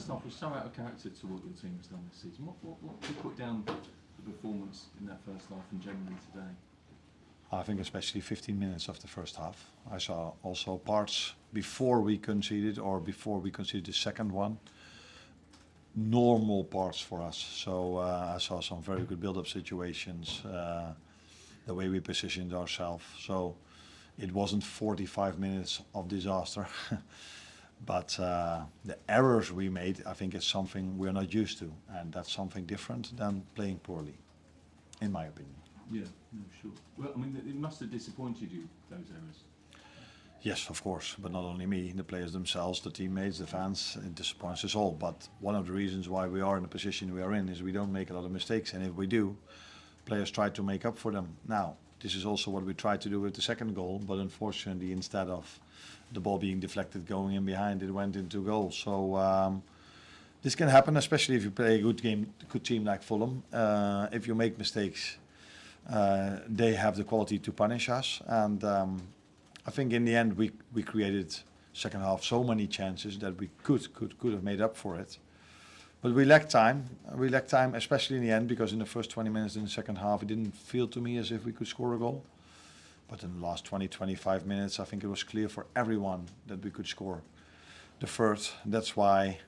first half was so out of character to what your team has done this season. What do you put down the performance in that first half and generally today? I think especially 15 minutes of the first half. I saw also parts before we conceded or before we conceded the second one. Normal parts for us. So I saw some very good build-up situations, the way we positioned ourselves. So it wasn't 45 minutes of disaster. But the errors we made, I think, is something we're not used to. And that's something different than playing poorly, in my opinion. Yeah, no, sure. Well, I mean, it must have disappointed you, those errors. Yes, of course, but not only me, the players themselves, the teammates, the fans, it disappoints us all. But one of the reasons why we are in the position we are in is we don't make a lot of mistakes, and if we do, players try to make up for them. Now, this is also what we tried to do with the second goal, but unfortunately, instead of the ball being deflected going in behind, it went into goal. So this can happen, especially if you play a good team like Fulham. If you make mistakes, they have the quality to punish us, and I think in the end we created second half so many chances that we could have made up for it, but we lacked time. We lacked time, especially in the end, because in the first 20 minutes in the second half, it didn't feel to me as if we could score a goal. But in the last 20-25 minutes, I think it was clear for everyone that we could score the third. That's why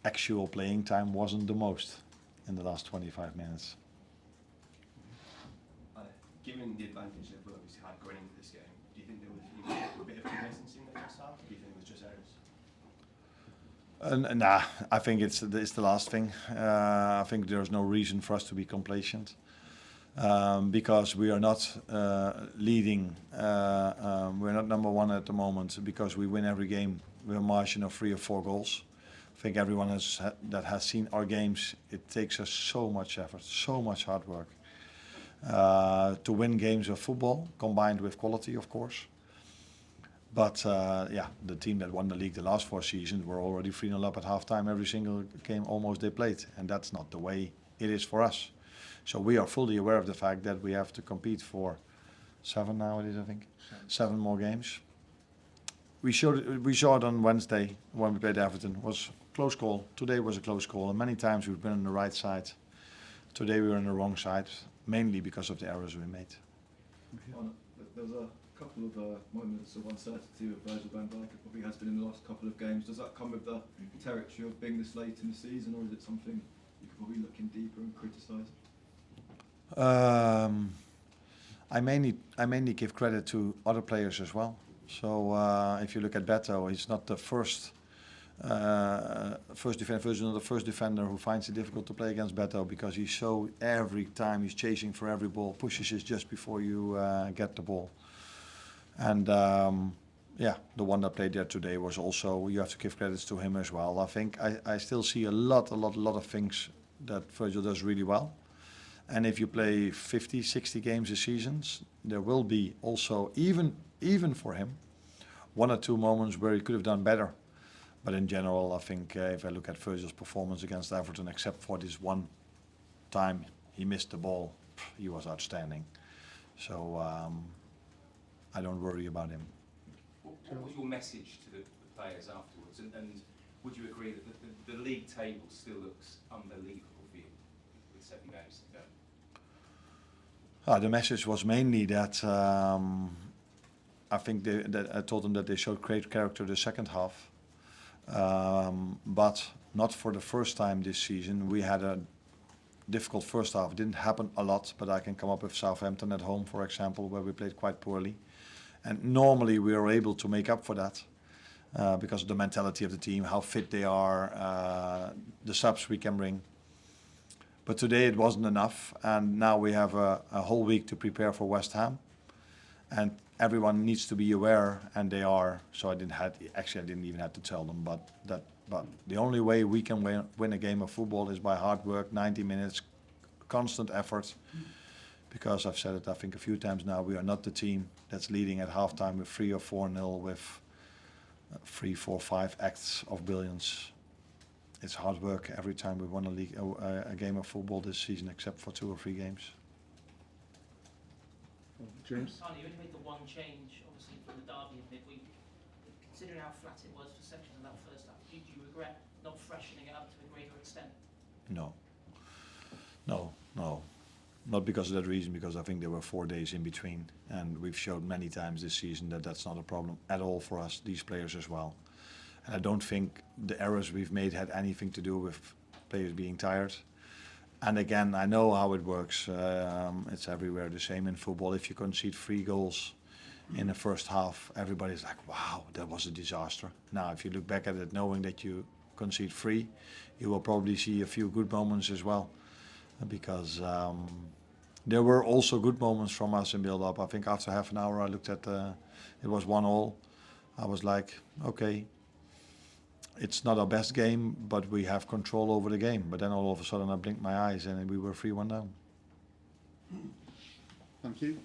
actual playing time wasn't the most in the last 25 minutes. Given the advantage that Fulham had going into this game, do you think there was a bit of complacency in the first half? Or do you think it was just errors? Nah, I think it's the last thing. I think there's no reason for us to be complacent because we are not leading. We're not number one at the moment because we win every game with a margin of 3 or 4 goals. I think everyone that has seen our games, it takes us so much effort, so much hard work. To win games of football, combined with quality, of course. But yeah, the team that won the league the last 4 seasons were already 3-0 up at halftime every single game almost they played. And that's not the way it is for us. So we are fully aware of the fact that we have to compete for 7 now it is, I think. 7 more games. We saw it on Wednesday when we played Everton. It was a close call. Today was a close call. And many times we've been on the right side. Today we were on the wrong side, mainly because of the errors we made. There was a couple of moments of uncertainty with Virgil van Dijk. It probably has been in the last couple of games. Does that come with the territory of being this late in the season, or is it something you could probably look in deeper and criticise? I mainly give credit to other players as well. So if you look at Beto, he's not the first defender who finds it difficult to play against Beto, because he's so every time he's chasing for every ball, pushes it just before you get the ball. And yeah, the one that played there today was also, you have to give credits to him as well. I think I still see a lot of things that Virgil does really well. And if you play 50, 60 games a season, there will be also, even for him, 1 or 2 moments where he could have done better. But in general, I think if I look at Virgil's performance against Everton, except for this one time he missed the ball, he was outstanding. So I don't worry about him. What was your message to the players afterwards? And would you agree that the league table still looks unbelievable for you with 7 games to go? The message was mainly that I think that I told them that they showed great character the second half. But not for the first time this season. We had a difficult first half. It didn't happen a lot, but I can come up with Southampton at home, for example, where we played quite poorly. And normally we are able to make up for that because of the mentality of the team, how fit they are, the subs we can bring. But today it wasn't enough, and now we have a whole week to prepare for West Ham. And everyone needs to be aware, and they are. So I didn't even have to tell them. But the only way we can win a game of football is by hard work, 90 minutes, constant effort. Because I've said it, I think a few times now, we are not the team that's leading at halftime with 3 or 4-0 with 3, 4, 5 acts of brilliance. It's hard work every time we won a game of football this season, except for 2 or 3 games. James? Arne, you only made the one change, obviously, from the derby in midweek. Considering how flat it was for sections of that first half. Do you regret not freshening it up to a greater extent? No. Not because of that reason, because I think there were 4 days in between, and we've showed many times this season that that's not a problem at all for us, these players as well. And I don't think the errors we've made had anything to do with players being tired. And again, I know how it works. It's everywhere the same in football. If you concede 3 goals in the first half, everybody's like, wow, that was a disaster. Now, if you look back at it knowing that you concede 3, you will probably see a few good moments as well. Because there were also good moments from us in build-up. I think after half an hour I looked at it was 1-1. I was like, okay, it's not our best game, but we have control over the game. But then all of a sudden I blinked my eyes and we were 3-1 down. Thank you.